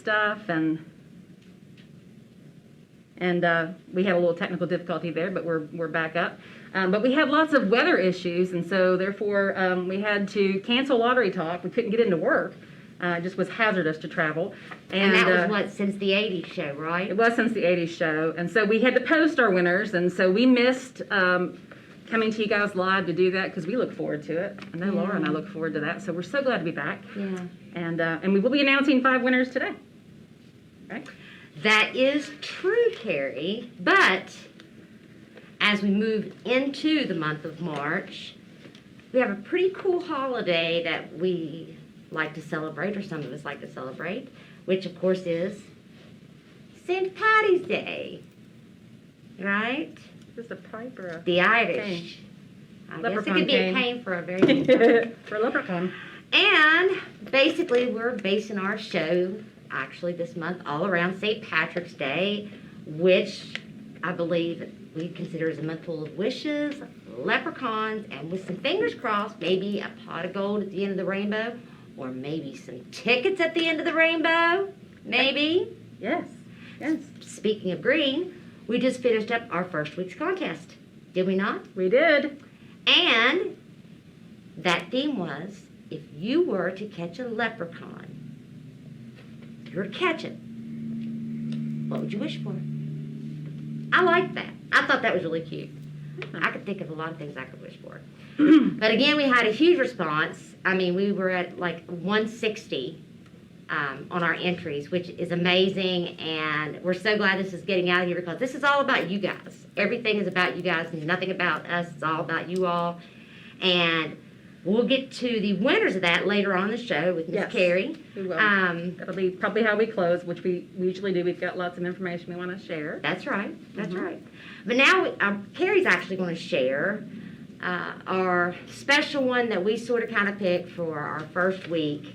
stuff, and we had a little technical difficulty there, but we're back up. But we had lots of weather issues, and so therefore we had to cancel Lottery Talk. We couldn't get into work. It just was hazardous to travel. And that was what, since the 80s show, right? It was since the 80s show. And so we had to post our winners, and so we missed coming to you guys live to do that because we look forward to it. I know Laura and I look forward to that, so we're so glad to be back. Yeah. And we will be announcing 5 winners today. Right? That is true, Carrie. But as we move into the month of March, we have a pretty cool holiday that we like to celebrate, or some of us like to celebrate, which of course is St. Patty's Day, right? Is this a pipe or a The Irish. I guess it could be a cane for a very long time. For a leprechaun. And basically we're basing our show actually this month all around St. Patrick's Day, which I believe we consider as a month full of wishes, leprechauns, and with some fingers crossed, maybe a pot of gold at the end of the rainbow, or maybe some tickets at the end of the rainbow, maybe. Yes, yes. Speaking of green, we just finished up our first week's contest, did we not? We did. And that theme was, if you were to catch a leprechaun, if you were to catch it, what would you wish for? I like that. I thought that was really cute. I could think of a lot of things I could wish for. But again, we had a huge response. I mean, we were at like 160 on our entries, which is amazing. And we're so glad this is getting out of here because this is all about you guys. Everything is about you guys and nothing about us. It's all about you all. And we'll get to the winners of that later on in the show with Miss Carrie. We will. That'll be probably how we close, which we usually do. We've got lots of information we want to share. That's right. That's right. But now Carrie's actually going to share our special one that we sort of kind of picked for our first week,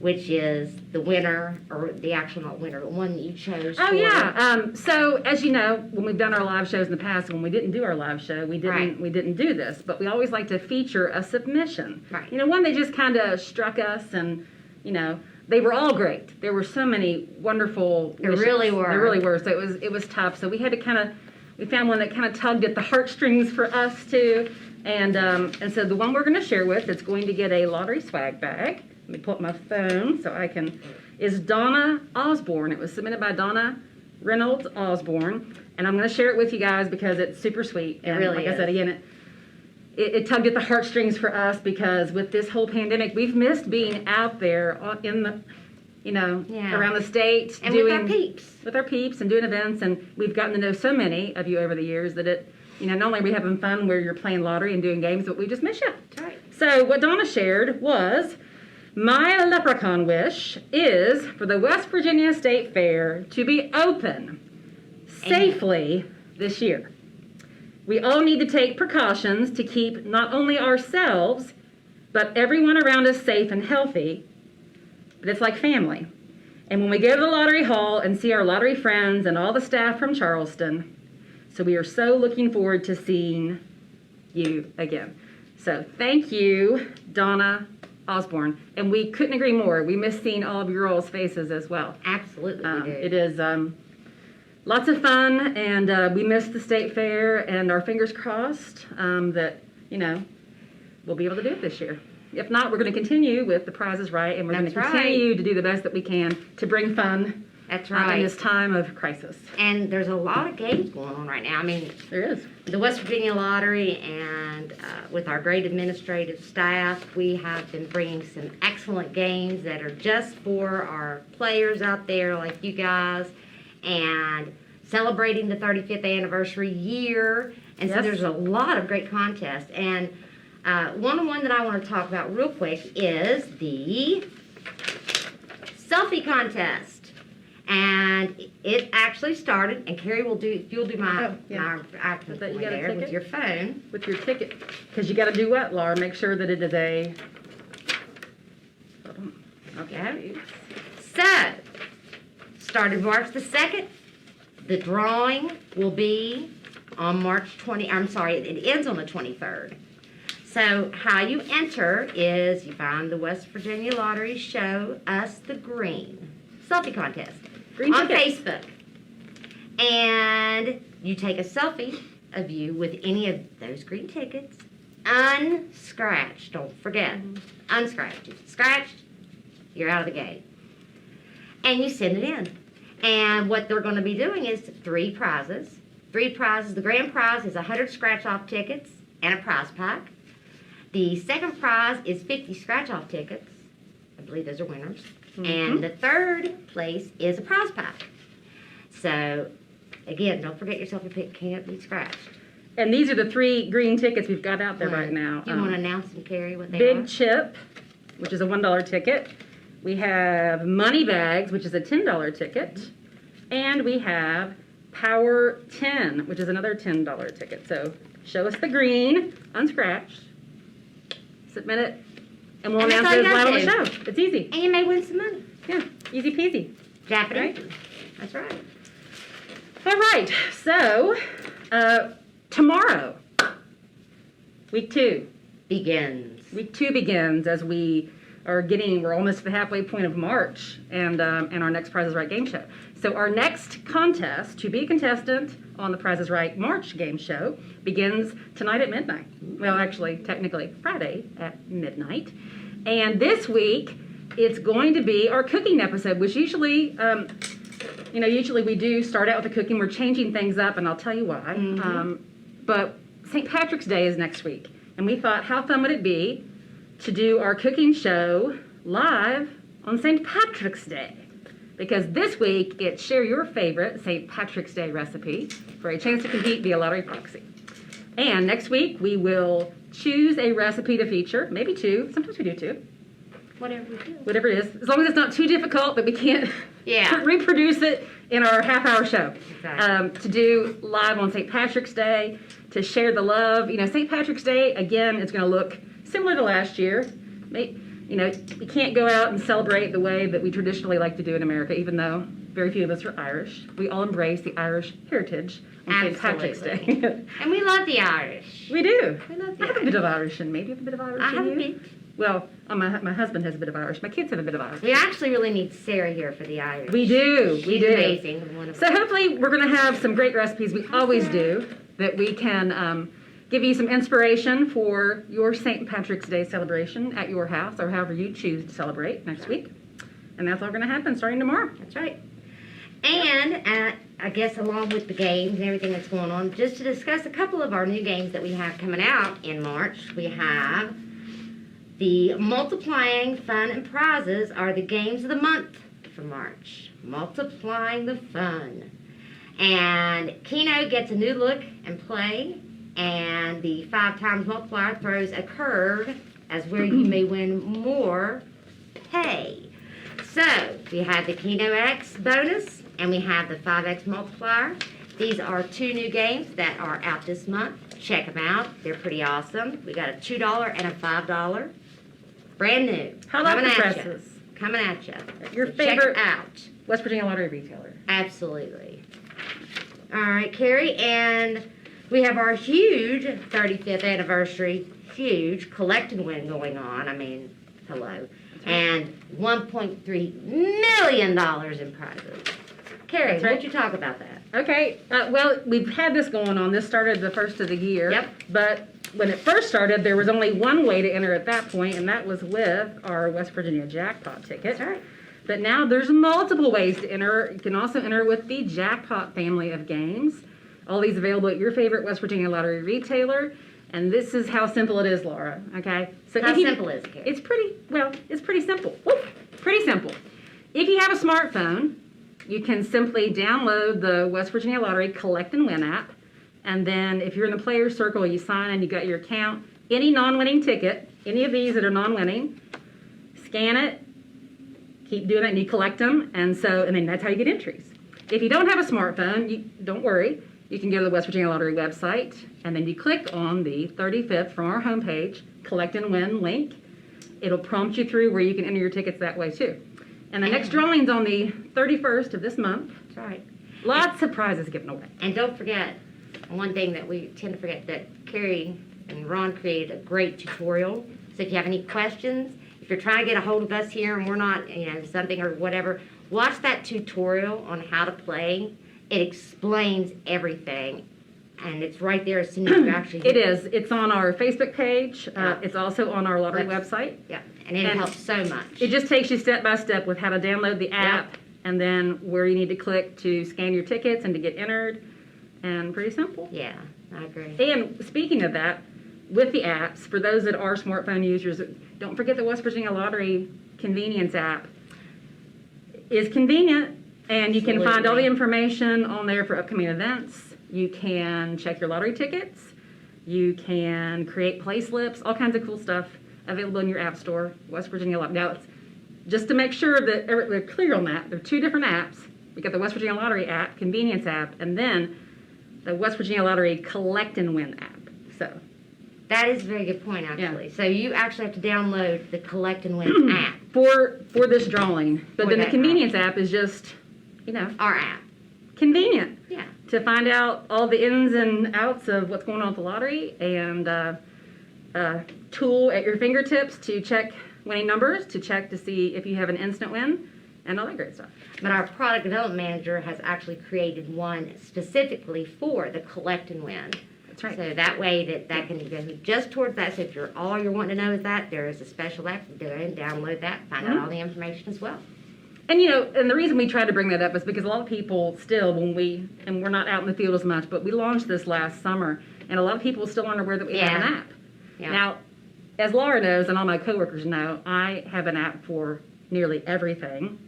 which is the winner, or the actual not winner, but one that you chose. Oh, yeah. So as you know, when we've done our live shows in the past, when we didn't do our live show, we didn't do this, but we always like to feature a submission. Right. You know, one that just kind of struck us, and you know, they were all great. There were so many wonderful. There really were. There really were. So it was tough. So we had to we found one that kind of tugged at the heartstrings for us too, and so the one we're going to share with that's going to get a lottery swag bag. Let me pull up my phone so I can, is Donna Osborne. It was submitted by Donna Reynolds Osborne, and I'm going to share it with you guys because it's super sweet. And really like I said, again, it tugged at the heartstrings for us because with this whole pandemic, we've missed being out there in the, around the state. And with our peeps. With our peeps and doing events, and we've gotten to know so many of you over the years that not only are we having fun where you're playing lottery and doing games, but we just miss you. That's right. So what Donna shared was, my leprechaun wish is for the West Virginia State Fair to be open safely this year. We all need to take precautions to keep not only ourselves, but everyone around us safe and healthy. But it's like family. And when we go to the lottery hall and see our lottery friends and all the staff from Charleston, so we are so looking forward to seeing you again. So thank you, Donna Osborne, and we couldn't agree more. We miss seeing all of your all's faces as well. Absolutely, we do. It is lots of fun, and we miss the state fair, and our fingers crossed that we'll be able to do it this year. If not, we're going to continue with the prizes right, and we're going to continue to do the best that we can to bring fun. That's right. In this time of crisis. And there's a lot of games going on right now. I mean, there is. The West Virginia Lottery, and with our great administrative staff, we have been bringing some excellent games that are just for our players out there like you guys, and celebrating the 35th anniversary year. And so there's a lot of great contests. And one that I want to talk about real quick is the Selfie Contest. And it actually started, and Carrie will do, you'll do my icon there with your phone. With your ticket. Because you got to do what, Laura? Make sure that it is a... Okay. So, started March the 2nd. The drawing will be on March 20, I'm sorry, it ends on the 23rd. So, how you enter is you find the West Virginia Lottery Show Us the Green. Selfie Contest Green on tickets. Facebook. And you take a selfie of you with any of those green tickets, unscratched. Don't forget, unscratched. If it's scratched, you're out of the game. And you send it in. And what they're going to be doing is 3 prizes. 3 prizes. The grand prize is 100 scratch-off tickets and a prize pack. The second prize is 50 scratch-off tickets. I believe those are winners. And the third place is a prize pack. So, again, don't forget your selfie pick can't be scratched. And these are the 3 green tickets we've got out there right now. Do you want to announce them, Carrie, what they Big are? Chip, which is a $1 ticket. We have Money Bags, which is a $10 ticket. And we have Power 10, which is another $10 ticket. So show us the green, unscratched, submit it, and we'll And that's announce all it you live on the gotta show. It's easy. And you may win some money. Yeah, easy peasy. Japanese. Right. That's right. All right, so tomorrow, week 2. Begins. Week 2 begins as we're almost at the halfway point of March and our next Price is Right game show. So our next contest to be a contestant on the Price is Right March game show begins tonight at midnight. Well, actually, technically Friday at midnight. And this week, it's going to be our cooking episode, which usually, usually we do start out with the cooking. We're changing things up, and I'll tell you why. But St. Patrick's Day is next week. And we thought, how fun would it be to do our cooking show live on St. Patrick's Day? Because this week, it's share your favorite St. Patrick's Day recipe for a chance to compete via lottery proxy. And next week, we will choose a recipe to feature, maybe 2. Sometimes we do 2. Whatever we do. Whatever it is, as long as it's not too difficult that we can't Yeah. reproduce it in our half-hour show. Exactly. To do live on St. Patrick's Day, to share the love. St. Patrick's Day, again, it's going to look similar to last year. We can't go out and celebrate the way that we traditionally like to do in America, even though very few of us are Irish. We all embrace the Irish heritage on St. Patrick's Day. And we love the Irish. We do. We love the I have a bit of Irish in me. Do you have a bit of Irish I in have you? a bit. Well, my husband has a bit of Irish. My kids have a bit of Irish. We actually really need Sarah here for the Irish. We do. She's We do. amazing. And wonderful. So hopefully we're going to have some great recipes. We always do, that we can give you some inspiration for your St. Patrick's Day celebration at your house or however you choose to celebrate next week. And that's all going to happen starting tomorrow. That's right. And I guess along with the games and everything that's going on, just to discuss a couple of our new games that we have coming out in March, we have the Multiplying Fun and Prizes are the games of the month for March. Multiplying the Fun. And Keno gets a new look and play, and the 5 times multiplier throws a curve as where you may win more pay. So, we have the Keno X bonus, and we have the 5X multiplier. These are 2 new games that are out this month. Check them out. They're pretty awesome. We got a $2 and a $5. Brand new. How about Coming the at presses? ya. Coming at you. Your Check favorite it out. West Virginia lottery retailer. Absolutely. All right, Carrie, and we have our huge 35th anniversary, huge collect and win going on. I mean, hello. And $1.3 million in prizes. Carrie, That's why right. don't you talk about that? Okay, well, we've had this going on. This started the first of the year. Yep. But when it first started, there was only one way to enter at that point, and that was with our West Virginia jackpot ticket. That's right. But now there's multiple ways to enter. You can also enter with the jackpot family of games. All these available at your favorite West Virginia lottery retailer. And this is how simple it is, Laura. Okay? So How if you- simple is it, Carrie? It's pretty simple. Woo, pretty simple. If you have a smartphone, you can simply download the West Virginia Lottery Collect and Win app. And then if you're in the player's circle, you sign in, you got your account. Any non-winning ticket, any of these that are non-winning, scan it, keep doing that, and you collect them. And then that's how you get entries. If you don't have a smartphone, don't worry. You can go to the West Virginia Lottery website, and then you click on the 35th from our homepage, Collect and Win link. It'll prompt you through where you can enter your tickets that way too. And the next drawing's on the 31st of this month. That's right. Lots of prizes given away. And don't forget, one thing that we tend to forget, that Carrie and Ron created a great tutorial. So if you have any questions, if you're trying to get a hold of us here and we're not, something or whatever, watch that tutorial on how to play. It explains everything, and it's right there as soon as you actually. It is. It's on our Facebook page. Yeah. It's also on our lottery website. Yeah, and it helps so much. It just takes you step by step with how to download the app and then where you need to click to scan your tickets and to get entered, and pretty simple. Yeah, I agree. And speaking of that, with the apps, for those that are smartphone users, don't forget the West Virginia Lottery Convenience app is convenient, and you can find all the information on there for upcoming events. You can check your lottery tickets. You can create play slips, all kinds of cool stuff available in your app store, West Virginia Lottery. Now, it's just to make sure that they're clear on that, there are two different apps. We got the West Virginia Lottery app, Convenience app, and then the West Virginia Lottery Collect and Win app. So that is a very good point, actually. Yeah. So you actually have to download the Collect and Win app for this drawing. But then the Convenience app is just, our app. Convenient. Yeah. To find out all the ins and outs of what's going on with the lottery, and a tool at your fingertips to check winning numbers, to check to see if you have an instant win, and all that great stuff. But our product development manager has actually created one specifically for the Collect and Win. That's right. So that way that can go just towards that. So if all you're wanting to know is that, there is a special app. Go ahead and download that, find out all the information as well. And and the reason we try to bring that up is because a lot of people still, and we're not out in the field as much, but we launched this last summer, and a lot of people still aren't aware that we have an app. Yeah. Now, as Laura knows, and all my coworkers know, I have an app for nearly everything.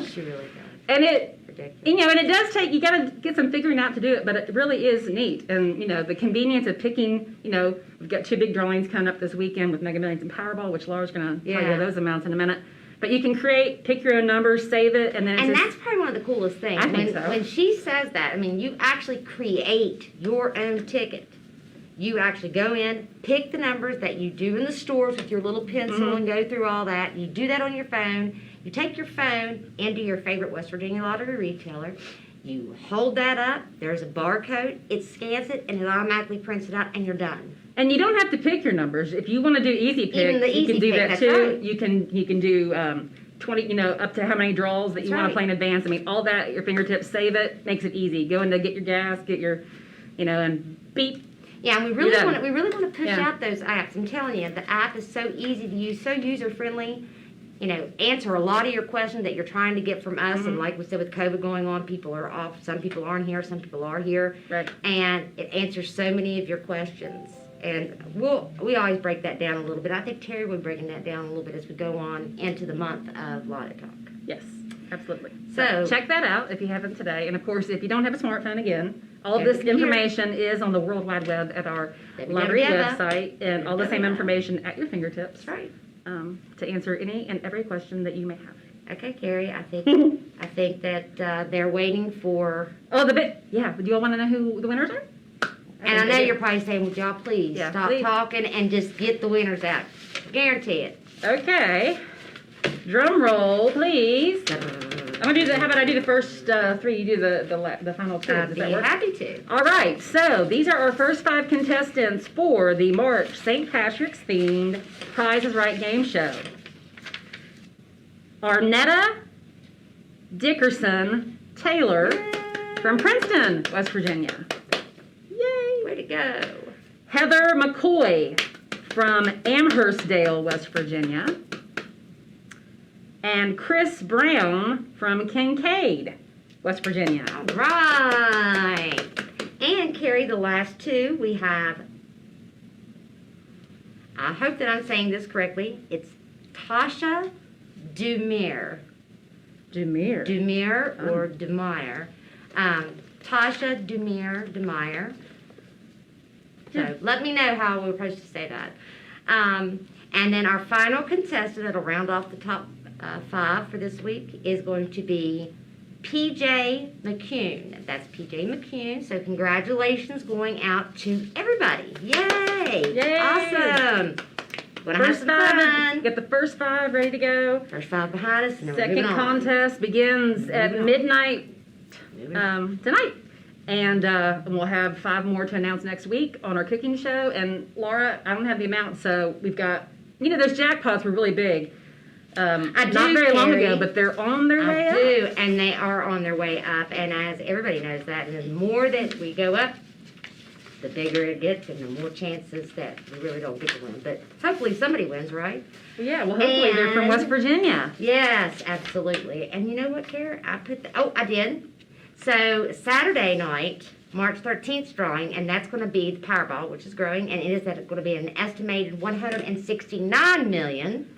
She really does. And and it does take, you got to get some figuring out to do it, but it really is neat. And, the convenience of picking, we've got two big drawings coming up this weekend with Mega Millions and Powerball, which Laura's going to tell you those amounts in a minute. But you can pick your own numbers, save it, and then that's probably one of the coolest things. I think so. When she says that, you actually create your own ticket. You actually go in, pick the numbers that you do in the stores with your little pencil and go through all that. You do that on your phone. You take your phone into your favorite West Virginia Lottery retailer. You hold that up. There's a barcode. It scans it, and it automatically prints it out, and you're done. And you don't have to pick your numbers. If you want to do easy pick, you can do that too. Right. You can do 20, up to how many draws that you want to play in advance. All that at your fingertips. Save it. Makes it easy. Go in to get your gas, get your, and beep. Yeah, and we really want to push out those apps. I'm telling you, the app is so easy to use, so user friendly. Answer a lot of your questions that you're trying to get from us. And like we said, with COVID going on, people are off. Some people aren't here. Some people are here. Right. And it answers so many of your questions. And we always break that down a little bit. I think Terry will be breaking that down a little bit as we go on into the month of Lotto Talk. Yes, absolutely. So check that out if you haven't today. And of course, if you don't have a smartphone, again, all of this information is on the World Wide Web at our lottery website, and all the same information at your fingertips. That's right. To answer any and every question that you may have. Okay, Carrie, I think that they're waiting for. Oh, the bit. Yeah. Do you all want to know who the winners are? And I know you're probably saying, would y'all please stop talking and just get the winners out. Guarantee it. Okay. Drum roll, please. I'm gonna do how about I do the first three, you do the final two. I'd be happy to. All right, so these are our first 5 contestants for the March St. Patrick's themed Prize is Right game show. Arnetta Dickerson Taylor from Princeton, West Virginia. Yay! Way to go. Heather McCoy from Amherstdale, West Virginia. And Chris Brown from Kincaid, West Virginia. All right. And Carrie, the last two, we have, I hope that I'm saying this correctly, it's Tasha Dumire. Dumire or Demire. Tasha Dumire. So let me know how we're supposed to say that. And then our final contestant that'll round off the top 5 for this week is going to be PJ McCune. That's PJ McCune. So congratulations going out to everybody. Yay! Yay! Awesome. First 5, get the first 5 ready to go. First 5 behind us. And Second contest begins at midnight tonight. And we'll have 5 more to announce next week on our cooking show. And Laura, I don't have the amount, so we've got, those jackpots were really big. not do, very long Carrie. ago, but they're on their way I up. do, and they are on their way up, and as everybody knows that, and the more that we go up, the bigger it gets, and the more chances that we really don't get to win. But hopefully somebody wins, right? Yeah, well, hopefully they're from And- West Virginia. Yes, absolutely. And you know what, Kara? I did. So Saturday night, March 13th drawing, and that's going to be the Powerball, which is growing, and it is going to be an estimated 169 million.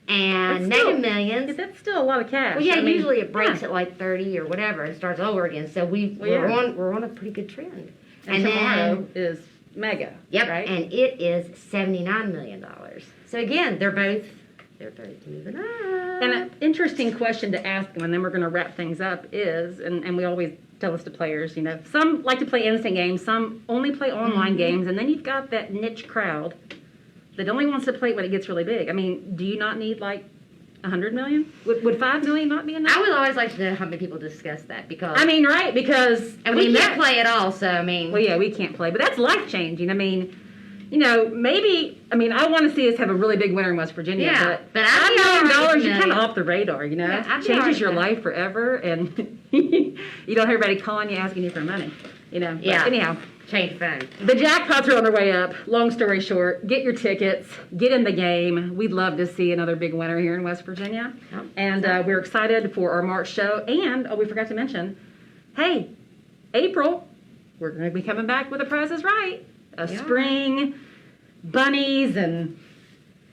And That's Mega still- Millions. That's still a lot of cash. Well, yeah, I mean, usually it breaks yeah. at like 30 or whatever and starts over again. So Well, we're on a pretty good trend. And tomorrow is mega. Yep, Right? and it is $79 million. So again, they're both moving up. And an interesting question to ask them, and then we're going to wrap things up, is, and we always tell this to players, you know, some like to play instant games, some only play online games, and then you've got that niche crowd that only wants to play when it gets really big. I mean, do you not need like 100 million? Would 5 million not be enough? I would always like to know how many people discuss that because I mean, right? Because and we can't play at all. So I mean, Well, yeah, we can't play, but that's life changing. I mean, you know, maybe. I mean, I want to see us have a really big winner in West Virginia. Yeah, but $5 I'd be all right million, with you're kind of million. off the radar. You know, Yeah, I'd be all right changes your with that. life forever, and you don't have everybody calling you asking you for money. You know. But Yeah. anyhow, change phone. the jackpots are on their way up. Long story short, get your tickets, get in the game. We'd love to see another big winner here in West Virginia. Yep. And we're excited for our March show. And, we forgot to mention, hey, April, we're going to be coming back with a Price is Right. A Yeah. spring, bunnies and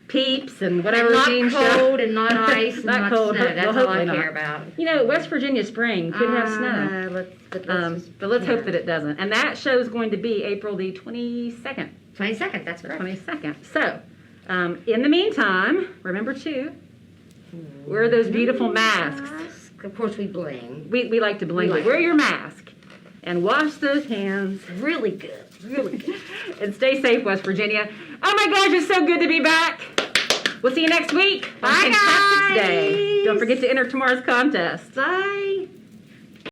peeps and whatever not theme cold show. and not ice and Not not cold. snow. Well, That's all I hopefully care not. about. You know, West Virginia spring could have snow. But let's hope that it doesn't. And that show is going to be April the 22nd. 22nd. That's correct. 22nd. So, in the meantime, remember to wear those beautiful masks. Of course, we bling. We like to bling. We like Wear it. your mask and wash those hands Really good. Really good. and stay safe, West Virginia. Oh my gosh, it's so good to be back. We'll see you next week. Bye, on St. Patrick's guys. Day. Don't forget to enter tomorrow's contest. Bye.